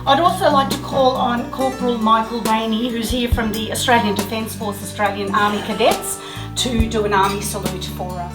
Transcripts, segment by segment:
I'd also like to call on Corporal Michael Bainey, who's here from the Australian Defence Force Australian Army Cadets, to do an army salute for us.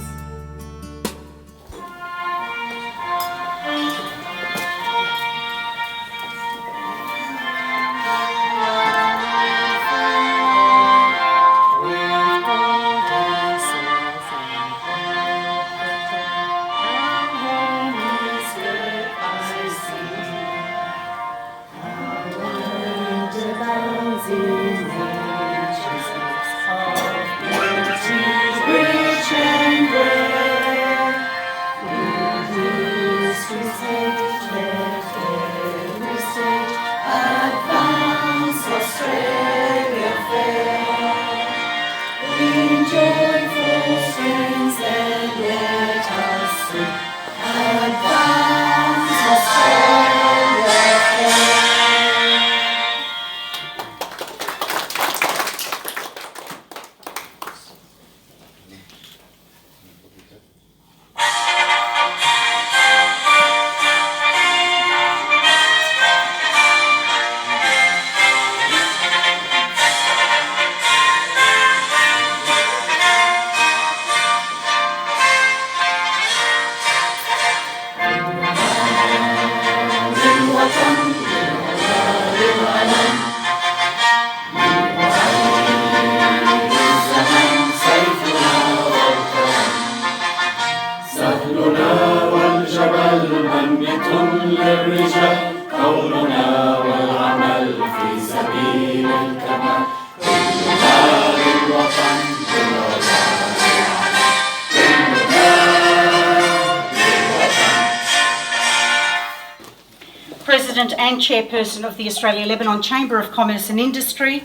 President and Chairperson of the Australia-Lebanon Chamber of Commerce and Industry,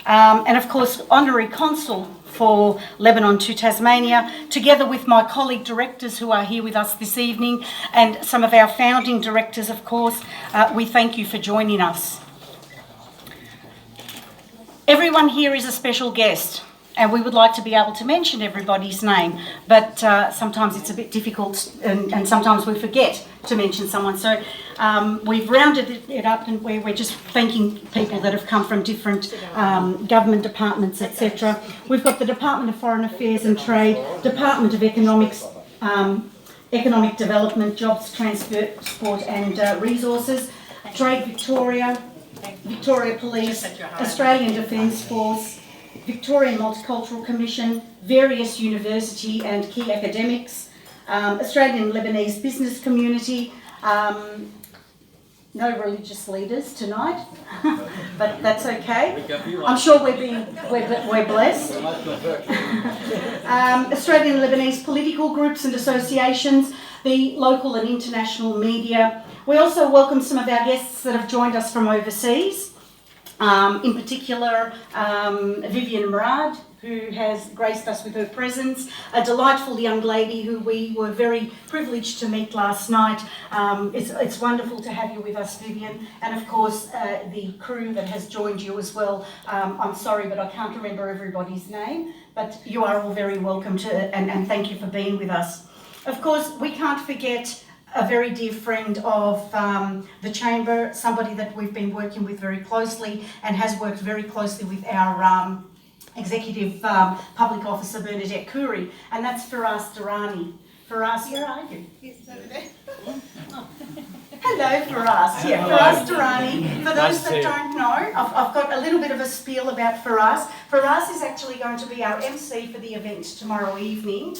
and of course Honorary Consul for Lebanon to Tasmania, together with my colleague directors who are here with us this evening and some of our founding directors, of course. We thank you for joining us. Everyone here is a special guest, and we would like to be able to mention everybody's name, but sometimes it's a bit difficult and sometimes we forget to mention someone. So we've rounded it up and we're just thanking people that have come from different government departments, etc. We've got the Department of Foreign Affairs and Trade, Department of Economics, Economic Development, Jobs, Transport and Resources, Trade Victoria, Victoria Police, Australian Defence Force, Victorian Multicultural Commission, various university and key academics, Australian Lebanese business community, no religious leaders tonight, but that's okay. I'm sure we're blessed. Australian Lebanese political groups and associations, the local and international media. We also welcome some of our guests that have joined us from overseas. In particular, Vivian Murad, who has graced us with her presence, a delightful young lady who we were very privileged to meet last night. It's wonderful to have you with us, Vivian, and of course the crew that has joined you as well. I'm sorry, but I can't remember everybody's name, but you are all very welcome to, and thank you for being with us. Of course, we can't forget a very dear friend of the Chamber, somebody that we've been working with very closely and has worked very closely with our Executive Public Officer Bernadette Khoury, and that's Firas Durrani. Firas, where are you? Yes, over there. Hello, Firas. Yeah, Firas Durrani. For those that don't know, I've got a little bit of a spiel about Firas. Firas is actually going to be our MC for the event tomorrow evening,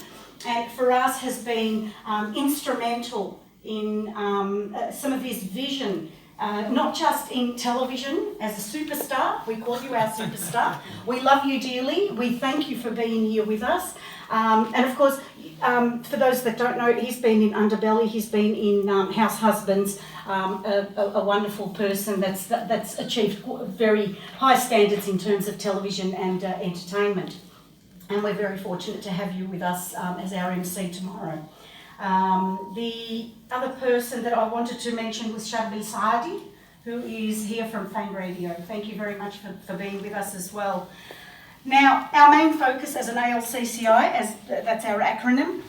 and Firas has been instrumental in some of his vision, not just in television as a superstar. We call you our superstar. We love you dearly. We thank you for being here with us. And of course, for those that don't know, he's been in Underbelly, he's been in House Husbands, a wonderful person that's achieved very high standards in terms of television and entertainment. And we're very fortunate to have you with us as our MC tomorrow. The other person that I wanted to mention was Shabli Saadi, who is here from Fang Radio. Thank you very much for being with us as well. Now, our main focus as an ALCCI, as that's our acronym,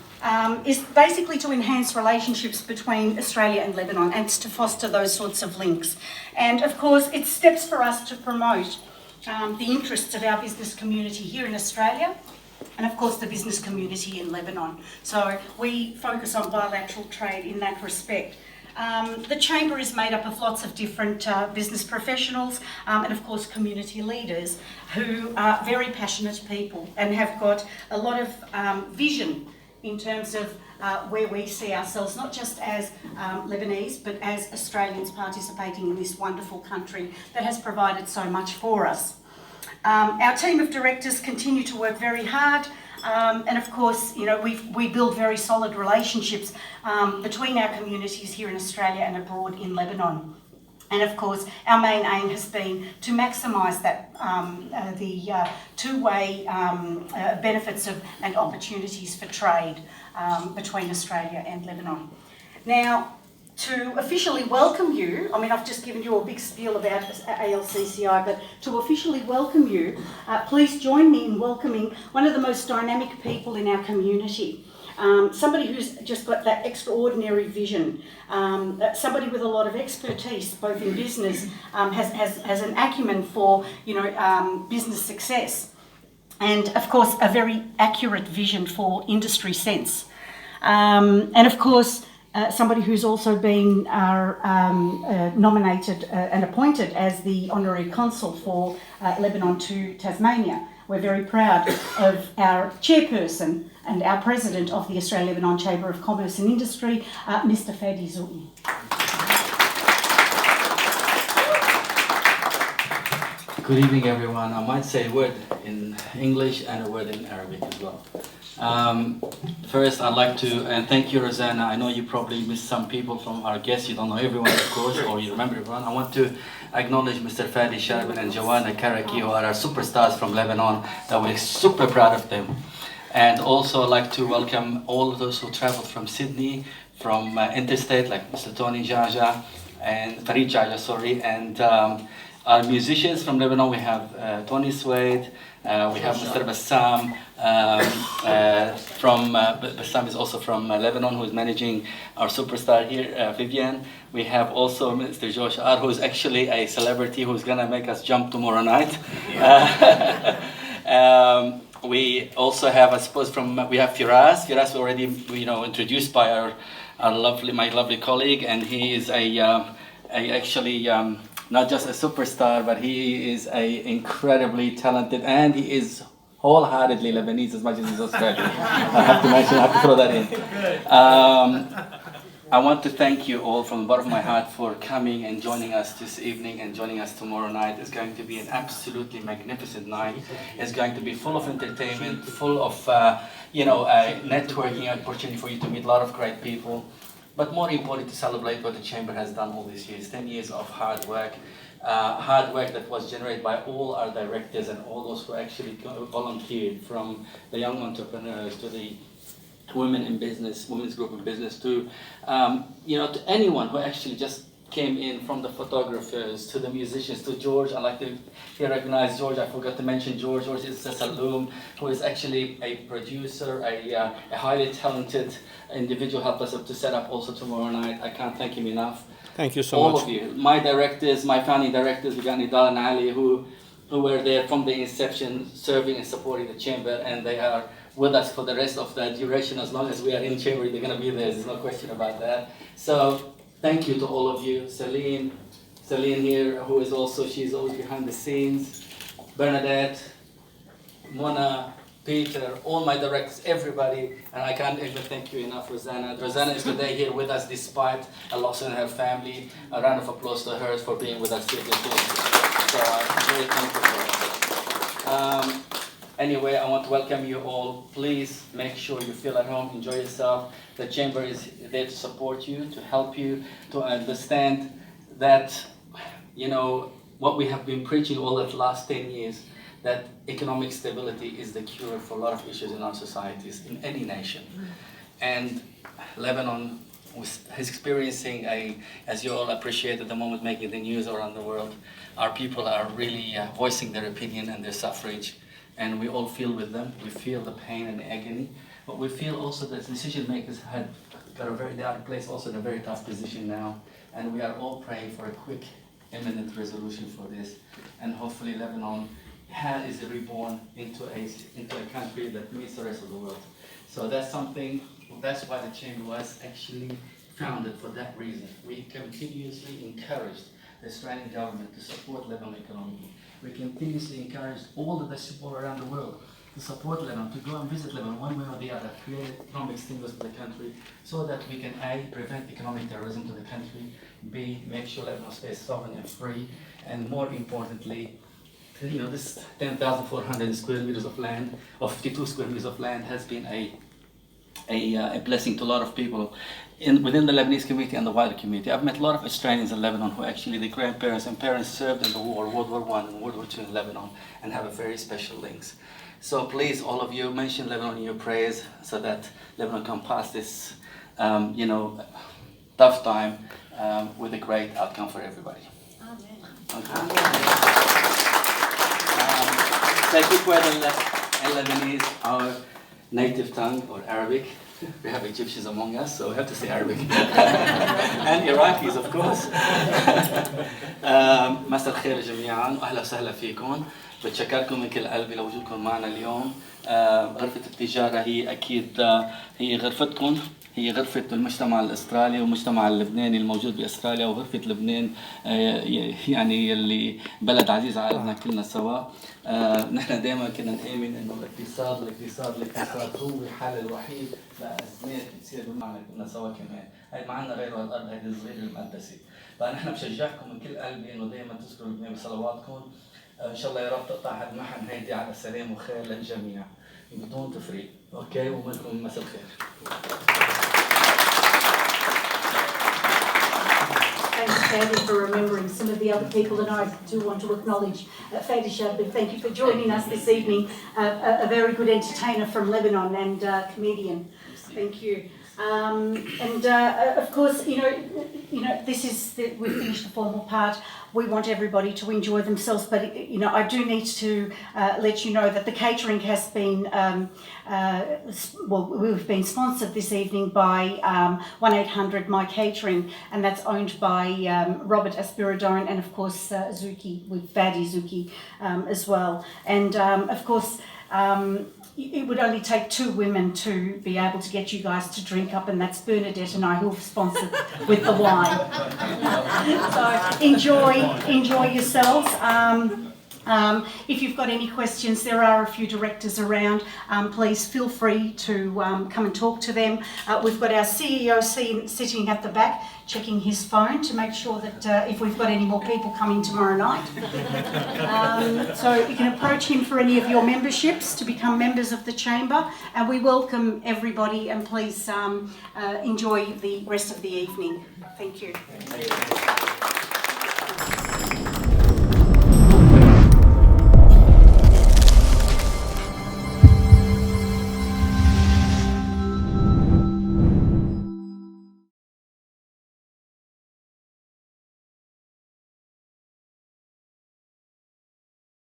is basically to enhance relationships between Australia and Lebanon and to foster those sorts of links. And of course, it's steps for us to promote the interests of our business community here in Australia and of course the business community in Lebanon. So we focus on bilateral trade in that respect. The Chamber is made up of lots of different business professionals and of course community leaders who are very passionate people and have got a lot of vision in terms of where we see ourselves, not just as Lebanese, but as Australians participating in this wonderful country that has provided so much for us. Our team of directors continue to work very hard, and of course, you know, we build very solid relationships between our communities here in Australia and abroad in Lebanon. And of course, our main aim has been to maximise that the two-way benefits of and opportunities for trade between Australia and Lebanon. Now, to officially welcome you, I mean, I've just given you a big spiel about ALCCI, but to officially welcome you, please join me in welcoming one of the most dynamic people in our community. Somebody who's just got that extraordinary vision, somebody with a lot of expertise, both in business, has an acumen for, you know, business success, and of course a very accurate vision for industry sense, and of course somebody who's also been nominated and appointed as the honorary consul for Lebanon to Tasmania. We're very proud of our chairperson and our president of the Australia-Lebanon Chamber of Commerce and Industry, Mr. Fadi Zoui. Good evening, everyone. I might say a word in English and a word in Arabic as well. First, I'd like to thank you, Rosanna. I know you probably missed some people from our guests. You don't know everyone, of course, or you remember everyone. I want to acknowledge Mr. Fadi Sharban and Joanna Karaki, who are our superstars from Lebanon, that we're super proud of them. And also I'd like to welcome all of those who traveled from Sydney, from interstate, like Mr. Tony Jaja and Farid Jaja, sorry, and our musicians from Lebanon. We have Tony Suede, we have Mr. Bassam, Bassam is also from Lebanon, who is managing our superstar here, Vivian. We have also Mr. Josh R, who is actually a celebrity who's gonna make us jump tomorrow night. We also have, I suppose, we have Firas. Firas already, you know, introduced by my lovely colleague, and he is actually not just a superstar, but he is a incredibly talented, and he is wholeheartedly Lebanese as much as he's Australian. I have to throw that in. I want to thank you all from the bottom of my heart for coming and joining us this evening and joining us tomorrow night. It's going to be an absolutely magnificent night. It's going to be full of entertainment, full of networking opportunity for you to meet a lot of great people. But more important, to celebrate what the Chamber has done all these years, 10 years of hard work that was generated by all our directors and all those who actually volunteered, from the young entrepreneurs to the women in business, women's group in business, to to anyone who actually just came in, from the photographers to the musicians to George. I'd like to recognize George. I forgot to mention George. George is Saloom, who is actually a producer, a highly talented individual, helped us to set up also tomorrow night. I can't thank him enough. Thank you so much. All of you, my directors, my founding directors, we got Nidal and Ali, who were there from the inception, serving and supporting the Chamber, and they are with us for the rest of the duration. As long as we are in Chamber, they're going to be there. There's no question about that. So thank you to all of you. Celine here, who is also, she's always behind the scenes. Bernadette, Mona, Peter, all my directors, everybody, and I can't even thank you enough, Rosanna. Rosanna is today here with us despite a loss in her family. A round of applause to her for being with us here today. So I'm very thankful for her. Anyway, I want to welcome you all. Please make sure you feel at home, enjoy yourself. The Chamber is there to support you, to help you, to understand that, what we have been preaching all the last 10 years, that economic stability is the cure for a lot of issues in our societies, in any nation. And Lebanon is experiencing as you all appreciate at the moment, making the news around the world, our people are really voicing their opinion and their suffrage. and we all feel with them. We feel the pain and the agony, but we feel also that decision makers they are placed also in a very tough position now, and we are all praying for a quick, imminent resolution for this, and hopefully Lebanon is reborn into a country that meets the rest of the world. So that's why the Chamber was actually founded, for that reason. We continuously encouraged the Australian government to support Lebanon economically. We continuously encouraged all the support around the world to support Lebanon, to go and visit Lebanon one way or the other, create economic stimulus for the country, so that we can A, prevent economic terrorism to the country, B, make sure Lebanon stays sovereign and free, and more importantly, this 10,400 square meters of land, or 52 square meters of land, has been a blessing to a lot of people within the Lebanese community and the wider community. I've met a lot of Australians in Lebanon who actually, their grandparents and parents served in the war, World War I and World War II in Lebanon, and have a very special links. So please, all of you, mention Lebanon in your prayers so that Lebanon can pass this, tough time with a great outcome for everybody. Amen. Okay. Say a quick word in Lebanese, our native tongue, or Arabic. We have Egyptians among us, so we have to say Arabic. And Iraqis, of course. مساء الخير جميعا واهلا وسهلا فيكم. بتشكركم من كل قلبي لوجودكم معنا اليوم. غرفة التجارة هي أكيد هي غرفتكم، هي غرفة المجتمع الأسترالي والمجتمع اللبناني الموجود بأستراليا، وغرفة لبنان يعني اللي بلد عزيز علينا كلنا سوا. نحن دائما كنا نآمن إنه الاقتصاد هو الحل الوحيد لأزمات بتصير معنا كلنا سوا كمان. هاي ما عندنا غير هالأرض، هذه الصغيرة المقدسة. فنحن بشجعكم من كل قلبي إنه دائما تذكروا لبنان بصلواتكم. إن شاء الله يا رب تقطع هالمحن هيدي على سلام وخير للجميع بدون تفريط. أوكي، ومنكم مساء الخير. Thanks, Fadi, for remembering some of the other people, and I do want to acknowledge Fadi Shadbin. Thank you for joining us this evening. A very good entertainer from Lebanon and comedian. Thank you. Of course, this is we've finished the formal part. We want everybody to enjoy themselves, but I do need to let you know that the catering has been we've been sponsored this evening by 1-800 My Catering, and that's owned by Robert Aspiridon and of course Zuki, with Fadi Zuki as well. And of course, it would only take 2 women to be able to get you guys to drink up, and that's Bernadette and I, who have sponsored with the wine. So enjoy yourselves. If you've got any questions, there are a few directors around. Please feel free to come and talk to them. We've got our CEO sitting at the back, checking his phone to make sure that if we've got any more people coming tomorrow night. So you can approach him for any of your memberships to become members of the Chamber, and we welcome everybody, and please enjoy the rest of the evening. Thank you.